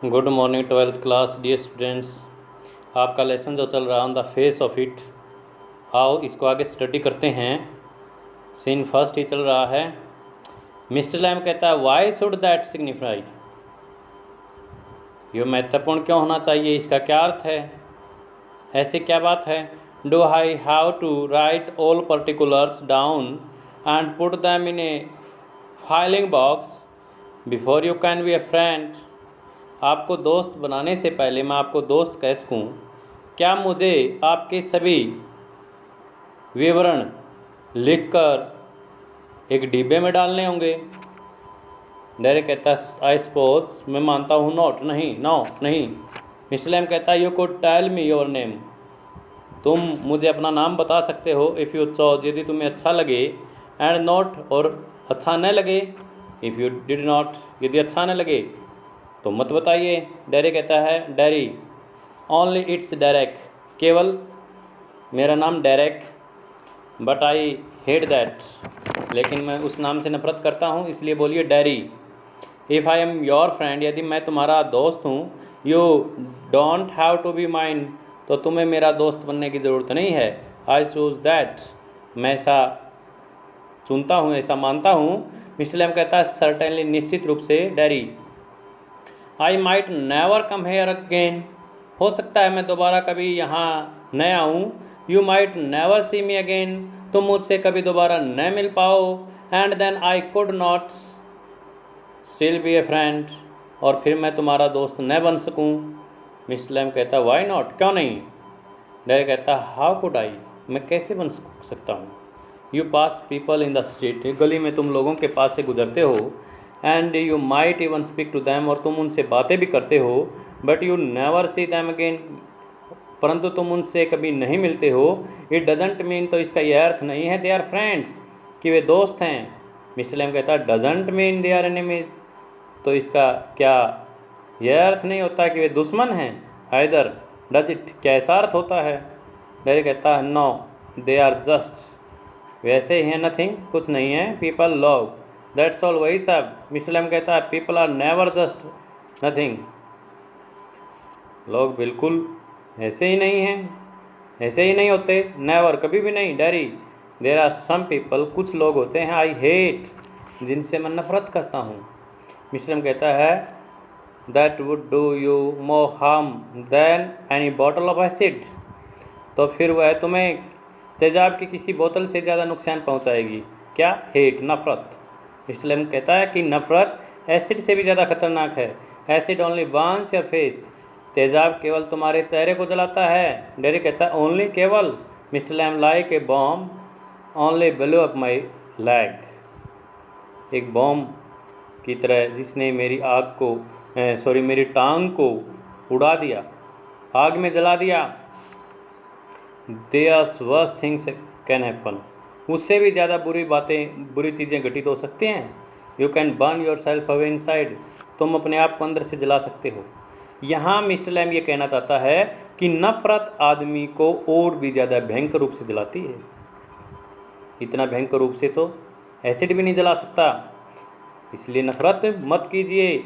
Good morning twelfth class dear students. आपका lesson जो चल रहा है on the face of it, आओ इसको आगे स्टडी करते हैं। सीन फर्स्ट ही चल रहा है। मिस्टर लैम कहता है वाई शुड दैट सिग्निफाई, ये महत्वपूर्ण क्यों होना चाहिए, इसका क्या अर्थ है, ऐसी क्या बात है। Do I have to write all particulars down and put them in a filing box before you can be a friend. आपको दोस्त बनाने से पहले मैं आपको दोस्त कह सकूँ, क्या मुझे आपके सभी विवरण लिखकर एक डिब्बे में डालने होंगे। डायरेक्ट कहता है आई सपोज, मैं मानता हूँ, नॉट, नहीं, नो, नहीं। मिस्टर लैम कहता है you could tell me your name, तुम मुझे अपना नाम बता सकते हो, इफ़ यू चॉज, यदि तुम्हें अच्छा लगे, एंड नॉट, और अच्छा न लगे, इफ़ यू डिड नॉट, यदि अच्छा न लगे तो मत बताइए। डेरेक कहता है डेरी, ओनली इट्स डेरेक, केवल मेरा नाम Derek, but I hate that, लेकिन मैं उस नाम से नफरत करता हूँ, इसलिए बोलिए Derry. If I am your friend, यदि मैं तुम्हारा दोस्त हूँ, you don't have to be mine, तो तुम्हें मेरा दोस्त बनने की ज़रूरत नहीं है। आई चूज़ दैट, मैं ऐसा चुनता हूँ, ऐसा मानता हूँ। मिस्टर लैम कहता है सर्टेनली, निश्चित रूप से Derry. I might never come here again, हो सकता है मैं दोबारा कभी यहाँ न आऊँ। You might never see me again, तुम मुझसे कभी दोबारा न मिल पाओ। And then I could not still be a friend, और फिर मैं तुम्हारा दोस्त न बन सकूँ। मिस्टर लैम कहता है वाई नॉट, क्यों नहीं। डैडी कहता है हाउ कुड आई, मैं कैसे बन सकता हूँ। You pass people in the street, गली में तुम लोगों के पास से गुजरते हो, and you might even speak to them, और तुम उनसे बातें भी करते हो, but you never see them again, परंतु तुम उनसे कभी नहीं मिलते हो। इट डजेंट मीन, तो इसका यह अर्थ नहीं है दे आर फ्रेंड्स, कि वे दोस्त हैं। मिस्टर लैम कहता है doesn't mean they are enemies, तो इसका क्या यह अर्थ नहीं होता कि वे दुश्मन हैं। आइदर डज इट, क्या ऐसा अर्थ होता है। डैडी कहता है नो, दे आर जस्ट, वैसे ही है, नथिंग, कुछ नहीं है, पीपल लव, दैट्स ऑल, वही सब। मिस्टर लैम कहता है people are never just nothing, लोग बिल्कुल ऐसे ही नहीं हैं, ऐसे ही नहीं होते, नेवर, कभी भी नहीं। Derry there are some people, कुछ लोग होते हैं, आई हेट, जिनसे मैं नफरत करता हूँ। मिस्टर लैम कहता है that would do you more harm then any bottle of acid, तो फिर वह तुम्हें तेजाब की किसी बोतल से ज़्यादा नुकसान पहुँचाएगी। क्या, हेट, नफरत। मिस्टर लैम कहता है कि नफरत एसिड से भी ज़्यादा खतरनाक है। Acid only Burns your face, तेजाब केवल तुम्हारे चेहरे को जलाता है। डैडी कहता है ओनली, केवल। Mister Lamb like a bomb only blow up my leg, एक बॉम्ब की तरह जिसने मेरी आग को मेरी टांग को उड़ा दिया, आग में जला दिया। There's worse things can happen, उससे भी ज़्यादा बुरी चीज़ें घटित हो सकती हैं। You can burn yourself away inside, तुम अपने आप को अंदर से जला सकते हो। यहाँ मिस्टर लैम ये कहना चाहता है कि नफरत आदमी को और भी ज़्यादा भयंकर रूप से जलाती है। इतना भयंकर रूप से तो एसिड भी नहीं जला सकता, इसलिए नफरत मत कीजिए।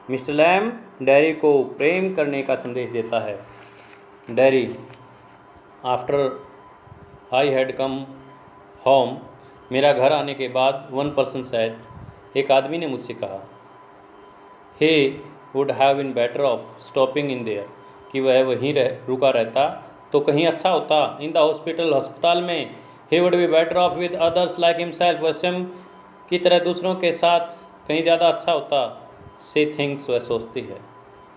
मिस्टर लैम डैरी को प्रेम करने का संदेश देता है। Dairy, after I had come home, मेरा घर आने के बाद, वन पर्सन सेड, एक आदमी ने मुझसे कहा, he would have been better off stopping in there, कि वह वहीं रुका रहता तो कहीं अच्छा होता। इन द हॉस्पिटल, अस्पताल में। he would be better off with others like himself, वह स्वयं की तरह दूसरों के साथ कहीं ज़्यादा अच्छा होता। she thinks, वह सोचती है।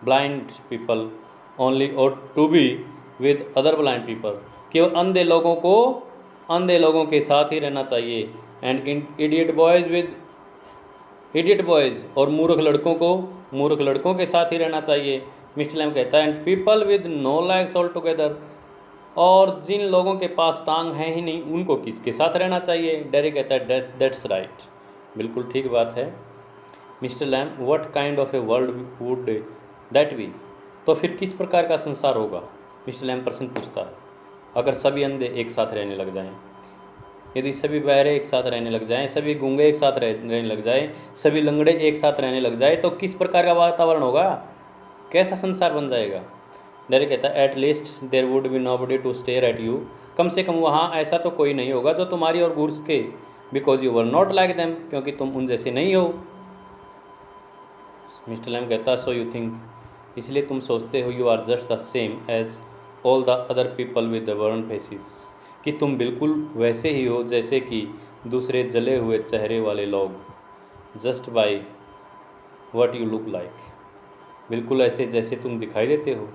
blind people only ought to be with other blind people, कि अंधे लोगों को अंधे लोगों के साथ ही रहना चाहिए। and idiot boys with idiot boys, और मूर्ख लड़कों को मूर्ख लड़कों के साथ ही रहना चाहिए। मिस्टर लैम कहता है and people with no legs all together, और जिन लोगों के पास टांग है ही नहीं, उनको किसके साथ रहना चाहिए। डैडी कहता है दैट्स राइट, बिल्कुल ठीक बात है। Mister Lamb what kind of a world would that be, तो फिर किस प्रकार का संसार होगा। मिस्टर लैम प्रश्न पूछता है, अगर सभी अंधे एक साथ रहने लग जाएं, यदि सभी बहरे एक साथ रहने लग जाएं, सभी गूंगे एक साथ रहने लग जाएं, सभी लंगड़े एक साथ रहने लग जाए, तो किस प्रकार का वातावरण होगा। कैसा संसार बन जाएगा। डैडी कहता है at least there would be nobody to stare at you, कम से कम वहाँ ऐसा तो कोई नहीं होगा जो तुम्हारी और गुड्स के, because you were not like them, क्योंकि तुम उन जैसे नहीं हो। मिस्टर लैम कहता है सो यू थिंक, इसलिए तुम सोचते हो you are just the same as all the other people with the burn faces, कि तुम बिल्कुल वैसे ही हो जैसे कि दूसरे जले हुए चेहरे वाले लोग, just by what you look like, बिल्कुल ऐसे जैसे तुम दिखाई देते हो।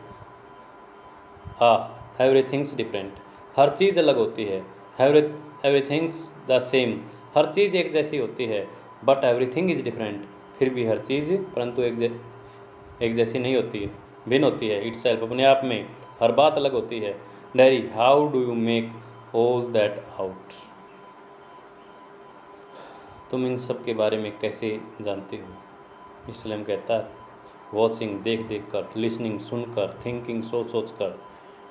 एवरीथिंग्स डिफरेंट, हर चीज़ अलग होती है। एवरीथिंग्स द सेम, हर चीज़ एक जैसी होती है। बट एवरीथिंग इज़ डिफरेंट, फिर भी हर चीज़ परंतु एक जैसी नहीं होती है, भिन्न होती है। इटसेल्फ, अपने आप में हर बात अलग होती है। Daddy how do you make all that out, तुम इन सब के बारे में कैसे जानते हो। मिस्टर लैम कहता है वॉचिंग, देख देख कर, लिसनिंग, सुनकर, थिंकिंग, सोच सोच कर।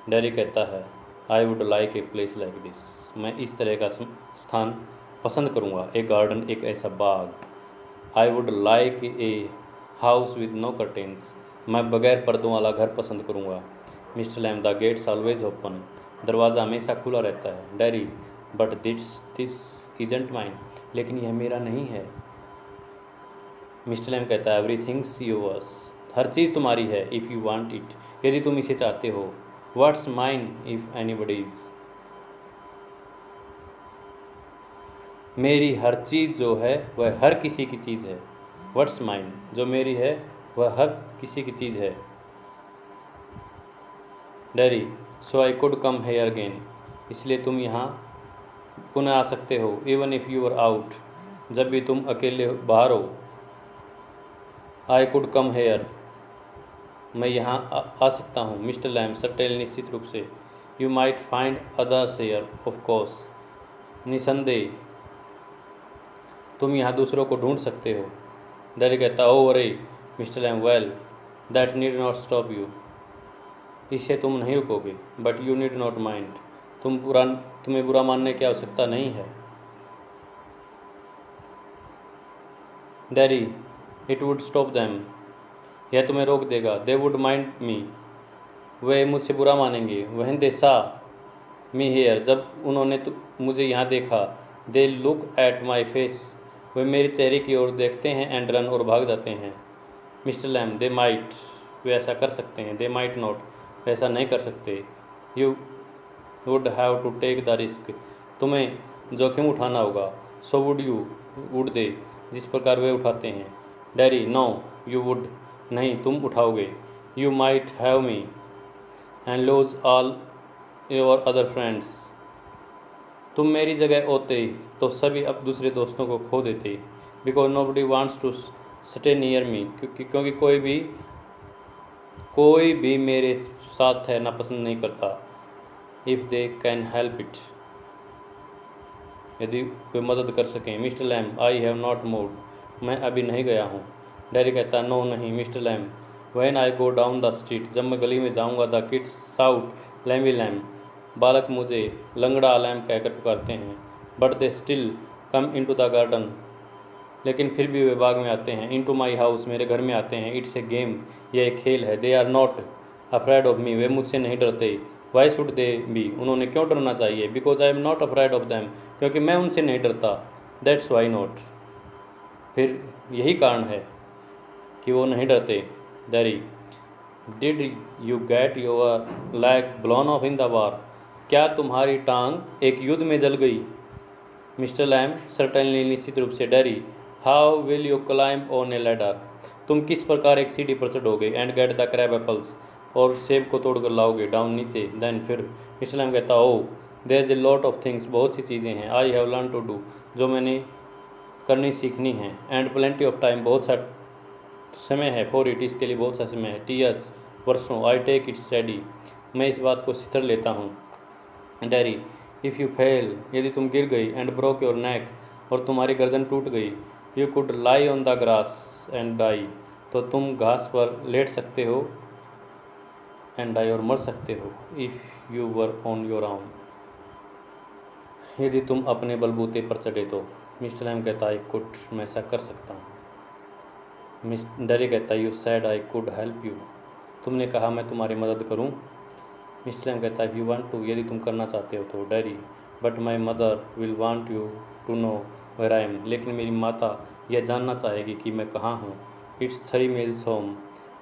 डैडी कहता है आई would like a place like this, मैं इस तरह का स्थान पसंद करूँगा, एक गार्डन, एक ऐसा बाग। I would like a house with no curtains, मैं बगैर पर्दों वाला घर पसंद करूँगा। Mr Lamb the gates always open, दरवाज़ा हमेशा खुला रहता है। Daddy but this isn't mine, लेकिन यह मेरा नहीं है। मिस्टर लैम कहता है एवरीथिंग्स योर्स, हर चीज़ तुम्हारी है। इफ़ यू वांट इट, यदि तुम इसे चाहते हो। व्हाट्स माइन इफ़ एनीबडीज, मेरी हर चीज़ जो है वह हर किसी की चीज़ है। व्हाट्स माइन, जो मेरी है वह हर किसी की चीज़ है। Derry so I could come here again, इसलिए तुम यहाँ पुनः आ सकते हो। Even if you are out, जब भी तुम अकेले बाहर हो। आई कुड कम हेयर, मैं यहाँ आ सकता हूँ। मिस्टर लैम सर्टेन, निश्चित रूप से। You might find others here, of course, निसंदेह तुम यहाँ दूसरों को ढूंढ सकते हो। डैडी कहता ओ अरे Mr Lamb well that need not stop you, इसे तुम नहीं रुकोगे। But you need not mind, तुम्हें बुरा मानने की आवश्यकता नहीं है। Daddy it would stop them, यह तुम्हें रोक देगा। दे वुड माइंड मी, वे मुझसे बुरा मानेंगे। वहन दे सा मी हेयर, जब उन्होंने मुझे यहाँ देखा। They look at my face, वे मेरे चेहरे की ओर देखते हैं। एंड रन, और भाग जाते हैं। मिस्टर लैम दे माइट, वे ऐसा कर सकते हैं। दे माइट नॉट, वे ऐसा नहीं कर सकते। You would have to take the risk, तुम्हें जोखिम उठाना होगा। सो वुड दे, जिस प्रकार वे उठाते हैं। डैडी नो यू वुड, नहीं तुम उठाओगे। You might have me and lose all your other friends, तुम मेरी जगह होते तो सभी अब दूसरे दोस्तों को खो देते। Because nobody wants to stay near me, क्योंकि कोई भी मेरे साथ ठहरना पसंद नहीं करता। If they can help it, यदि वे मदद कर सकें। Mister Lamb I have not moved, मैं अभी नहीं गया हूँ। डैडी कहता नो नहीं Mister Lamb, when I go down the street, जब मैं गली में जाऊँगा। The kids shout Lamey Lamb, बालक मुझे लंगड़ा लैम कहकर पुकारते हैं। But they still come into the garden, लेकिन फिर भी वे बाग में आते हैं। इनटू माई हाउस, मेरे घर में आते हैं। इट्स ए गेम, यह एक खेल है। They are not afraid of me, वे मुझसे नहीं डरते। वाई शुड दे बी, उन्होंने क्यों डरना चाहिए। Because I am not afraid of them, क्योंकि मैं उनसे नहीं डरता। दैट्स वाई नॉट, फिर यही कारण है कि वो नहीं डरते। Daddy did you get your lag blown of in the war, क्या तुम्हारी टांग एक युद्ध में जल गई। मिस्टर लैम सर्टेनली, निश्चित रूप से। Daddy how will you climb on a ladder, तुम किस प्रकार एक सीढ़ी पर चढ़ोगे। And get the crab apples, और सेब को तोड़ कर लाओगे डाउन, नीचे। देन फिर मिस्टर लैम कहता oh there is a lot of things, बहुत सी चीज़ें हैं। I have learn to do, जो मैंने करनी सीखनी है। एंड प्लेंटी ऑफ टाइम, बहुत सा समय है। फॉर इट, इसके लिए बहुत सा समय है। टीयर्स, वर्षों। आई टेक इट स्टडी, मैं इस बात को सितर लेता हूँ। डैडी इफ़ यू फेल, यदि तुम गिर गई। एंड ब्रोक योर नेक, और तुम्हारी गर्दन टूट गई। You could lie on the grass and die, तो तुम घास पर लेट सकते हो। एंड डाई, और मर सकते हो। If you were on your own, यदि तुम अपने बलबूते पर चढ़े तो। मिस्टर लैम कहता आई कुड, मैं ऐसा कर सकता हूँ। डैडी कहता you sad I could help you, तुमने कहा मैं तुम्हारी मदद करूं? मिस्टर लैम कहता है इफ़ यू वांट टू, यदि तुम करना चाहते हो तो Derry, but my mother will want you to know where I am, लेकिन मेरी माता यह जानना चाहेगी कि मैं कहाँ हूँ। इट्स 3 मील्स होम,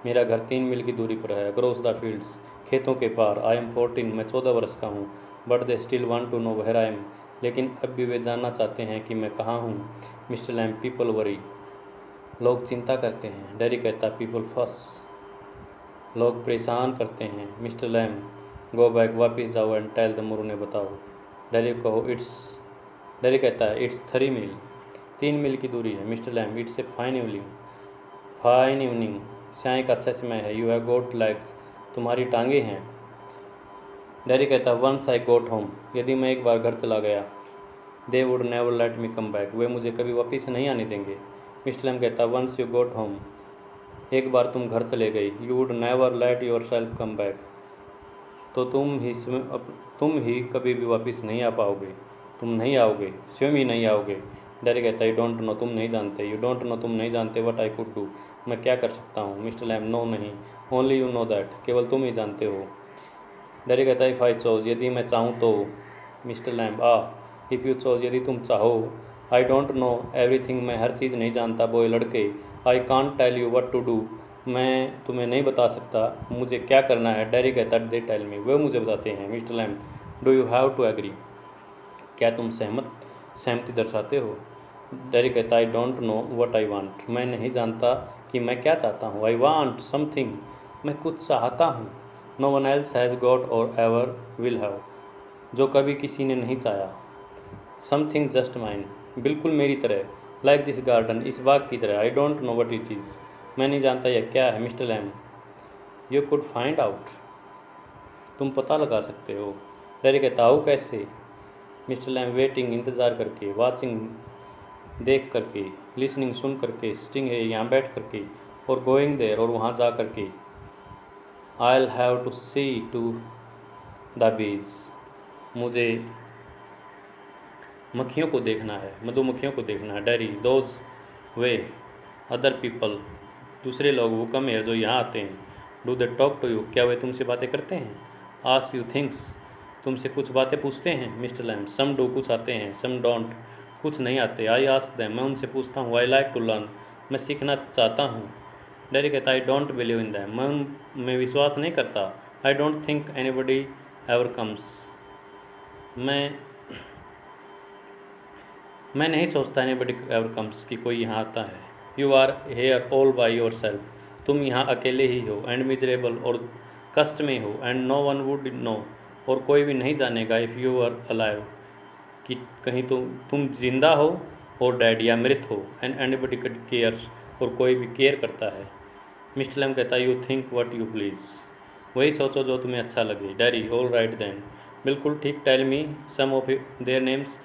मेरा घर 3 मील की दूरी पर है। अक्रॉस द फील्ड्स, खेतों के पार। आई एम 14, मैं 14 वर्ष का हूँ। But they still want to know where I am, लेकिन अब भी वे जानना चाहते हैं कि मैं कहाँ हूँ। मिस्टर लैम पीपल वरी, लोग चिंता करते हैं। डैडी कहता पीपल फस, लोग परेशान करते हैं। मिस्टर लैम गो बैक, वापस जाओ एंड टेल द मोरू, ने बताओ। डैडी कहो डैडी कहता है इट्स 3 मील, 3 मील की दूरी है। Mister Lamb it's a fine evening, साय का अच्छा समय है। यू हैव गोट लेग्स, तुम्हारी टांगे हैं। डैडी कहता वंस आई गोट होम, यदि मैं एक बार घर चला गया। They would never let me come back, वे मुझे कभी वापस नहीं आने देंगे। मिस्टर लैम कहता वंस यू गोट होम, एक बार तुम घर चले गई। You would never let yourself come back, तो तुम ही कभी भी वापस नहीं आ पाओगे। तुम नहीं आओगे, स्वयं ही नहीं आओगे। डैडी कहता है यू डोंट नो, तुम नहीं जानते। यू डोंट नो, तुम नहीं जानते व्हाट आई कुड डू, मैं क्या कर सकता हूँ। मिस्टर लैम नो नहीं, ओनली यू नो दैट, केवल तुम ही जानते हो। डैडी कहता है इफ़ आई चोज, यदि मैं चाहूँ तो। Mister Lamb if you choose, यदि तुम चाहो। आई डोंट नो एवरीथिंग, मैं हर चीज़ नहीं जानता। बॉय लड़के, I can't tell you what to do, मैं तुम्हें नहीं बता सकता मुझे क्या करना है। डैडी कहता दे टेल मी, वे मुझे बताते हैं। Mister Lamb do you have to agree, क्या तुम सहमति दर्शाते हो। डैडी कहता I don't know what I want, मैं नहीं जानता कि मैं क्या चाहता हूँ। आई वांट समथिंग, मैं कुछ चाहता हूँ। No one else has got or ever will have, जो कभी किसी ने नहीं चाहा। समथिंग जस्ट माइन, बिल्कुल मेरी तरह। लाइक दिस गार्डन, इस बाग की तरह। I don't know what it is, मैं नहीं जानता यह क्या है। Mister Lamb you could find out, तुम पता लगा सकते हो। डैडी कहता हो कैसे। मिस्टर लैम वेटिंग, इंतज़ार करके। वाचिंग, देख करके। लिसनिंग, सुन करके। सिटिंग है, यहाँ बैठ करके। और गोइंग देयर, और वहाँ जा करके। I will have to see to the bees, मुझे मक्खियों को देखना है, मधुमक्खियों को देखना है। डैडी दोज वे अदर पीपल, दूसरे लोग, वो कम है जो यहाँ आते हैं। Do they talk to you, क्या वे तुमसे बातें करते हैं। आस्क यू थिंग्स, तुमसे कुछ बातें पूछते हैं। मिस्टर लैम सम डू, कुछ आते हैं। सम डोंट, कुछ नहीं आते। आई आस्क दैम, मैं उनसे पूछता हूँ। आई लाइक टू लर्न, मैं सीखना चाहता हूँ। डैडी कहता I don't believe in them, मैं उनमें विश्वास नहीं करता। I don't think anybody ever comes, मैं नहीं सोचता एनीबडी एवर कम्स कि कोई यहाँ आता है। You are here all by yourself, तुम यहाँ अकेले ही हो। एंड मिजरेबल, और कष्ट में हो। And no one would know, और कोई भी नहीं जानेगा। इफ़ यू आर अलाइव, कि कहीं तुम जिंदा हो और डेड, या मृत हो। एंड एनीबडी केयर्स, और कोई भी केयर करता है। मिस्टर लैम कहता है you think what you please, वही सोचो जो तुम्हें अच्छा लगे। डैडी ऑल राइट देन, बिल्कुल ठीक। Tell me some of their names,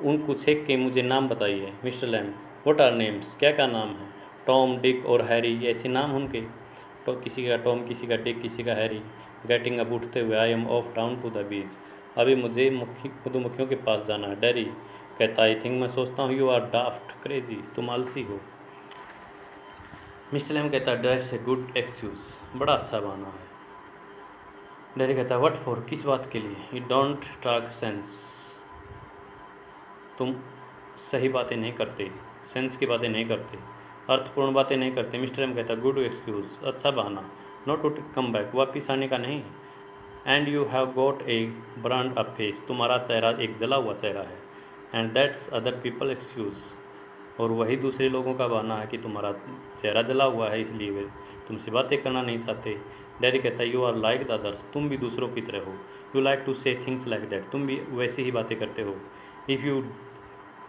उन कुछ एक के मुझे नाम बताइए। Mister Lamb what are names, क्या क्या नाम है। टॉम, डिक और हैरी, ऐसे नाम उनके। तो किसी का टॉम, किसी का डिक, किसी का हैरी। गेटिंग अप, उठते हुए। I am off down to the bees, अभी मुझे मधुमक्खियों के पास जाना है। डैडी कहता आई थिंक, मैं सोचता हूँ। यू आर डाफ्ट क्रेजी, तुम आलसी हो। मिस्टर लैम कहता है दैट्स ए गुड एक्सक्यूज़, बड़ा अच्छा बहाना है। डैडी कहता है व्हाट फॉर, किस बात के लिए। यू डोंट टॉक सेंस, तुम सही बातें नहीं करते, सेंस की बातें नहीं करते, अर्थपूर्ण बातें नहीं करते। मिस्टर एम कहता गुड एक्सक्यूज़, अच्छा बहाना। नॉट टू कम बैक, वापिस आने का नहीं। And you have got a brand a face, तुम्हारा चेहरा एक जला हुआ चेहरा है। And that's other people excuse, और वही दूसरे लोगों का बहाना है कि तुम्हारा चेहरा जला हुआ है, इसलिए वे तुमसे बातें करना नहीं चाहते। डैडी कहता है you are like the others, तुम भी दूसरों की तरह हो। You like to say things like that, तुम भी वैसी ही बातें करते हो। If you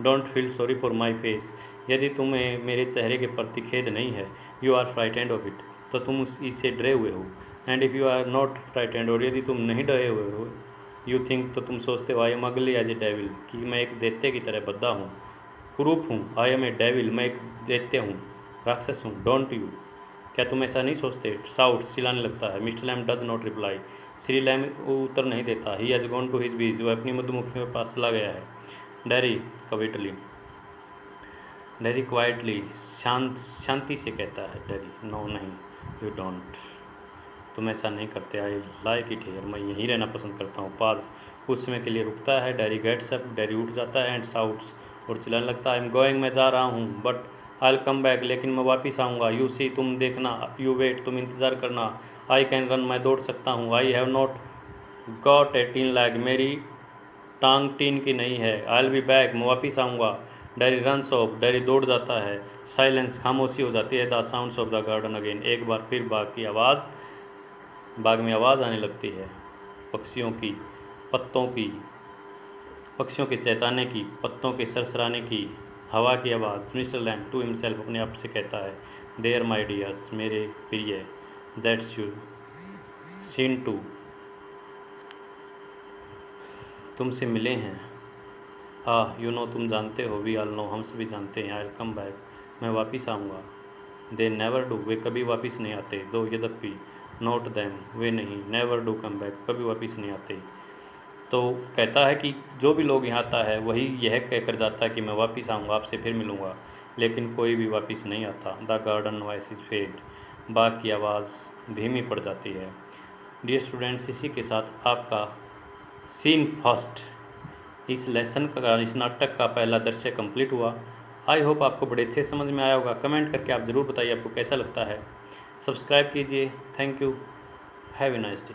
don't feel sorry for my face, यदि तुम्हें मेरे चेहरे के प्रति खेद नहीं है। You are frightened of it, तो तुम इससे डरे हुए हो। And if you are not frightened, और यदि तुम नहीं डरे हुए हो। यू थिंक, तो तुम सोचते हो। आई एम अगली एज ए डेविल, कि मैं एक दैत्य की तरह भद्दा हूँ, कुरूप हूँ। आई एम ए डेविल, मैं एक दैत्य हूँ, राक्षस हूँ। डोंट यू, क्या तुम ऐसा नहीं सोचते। साउट, चिल्लाने लगता है। Mister Lamb does not reply, Shri Lamb उत्तर नहीं देता। He has gone to his bees, वह अपनी मधुमक्खियों के पास चला गया है। डैडी क्वाइटली, डैडी क्वाइटली, शांति से कहता है। डैडी नो नहीं, यू डोंट। तुम ऐसा नहीं करते। आई लाइक इट हियर, मैं यहीं रहना पसंद करता हूँ। पाज, कुछ समय के लिए रुकता है। डैडी गेट्स अप, डैडी उठ जाता है। एंड शाउट्स, और चिल्लाने लगता है, आई एम गोइंग, मैं जा रहा हूँ। But I will come back, लेकिन मैं वापस आऊँगा। यू सी, तुम देखना। यू वेट, तुम इंतज़ार करना। आई कैन रन, मैं दौड़ सकता हूँ। आई have not got a tin lag, मेरी टांग टीन की नहीं है। आई विल बी बैक, मैं वापस आऊँगा। डैडी रन्स ऑफ, डैडी दौड़ जाता है। साइलेंस, खामोशी हो जाती है। The sounds of the garden again, एक बार फिर बाग में आवाज़ आने लगती है। पक्षियों की, पत्तों की, पक्षियों के चहचहाने की, पत्तों के सरसराने की, हवा की आवाज़। मिस्टर लैम्ब टू हिमसेल्फ, अपने आप से कहता है, देयर माई डियर्स, मेरे प्रिय। दैट्स यू, सीन टू, तुमसे मिले हैं। यू नो, तुम जानते हो। वी ऑल नो, हम सभी जानते हैं। आई विल कम बैक, मैं वापस आऊँगा। दे नेवर डू, वे कभी वापस नहीं आते। दो, यद्यपि, नॉट दैम, वे नहीं। नेवर डू कम बैक, कभी वापस नहीं आते। तो कहता है कि जो भी लोग यहाँ आता है वही यह कहकर जाता है कि मैं वापस आऊँगा, आपसे फिर मिलूँगा, लेकिन कोई भी वापस नहीं आता। The garden voice is fade, बाग की आवाज़ धीमी पड़ जाती है। डियर स्टूडेंट्स, इसी के साथ आपका सीन फर्स्ट, इस लेसन का, इस नाटक का पहला दृश्य कंप्लीट हुआ। आई होप आपको बड़े अच्छे समझ में आया होगा। कमेंट करके आप ज़रूर बताइए आपको कैसा लगता है। सब्सक्राइब कीजिए। Thank you, have a nice day.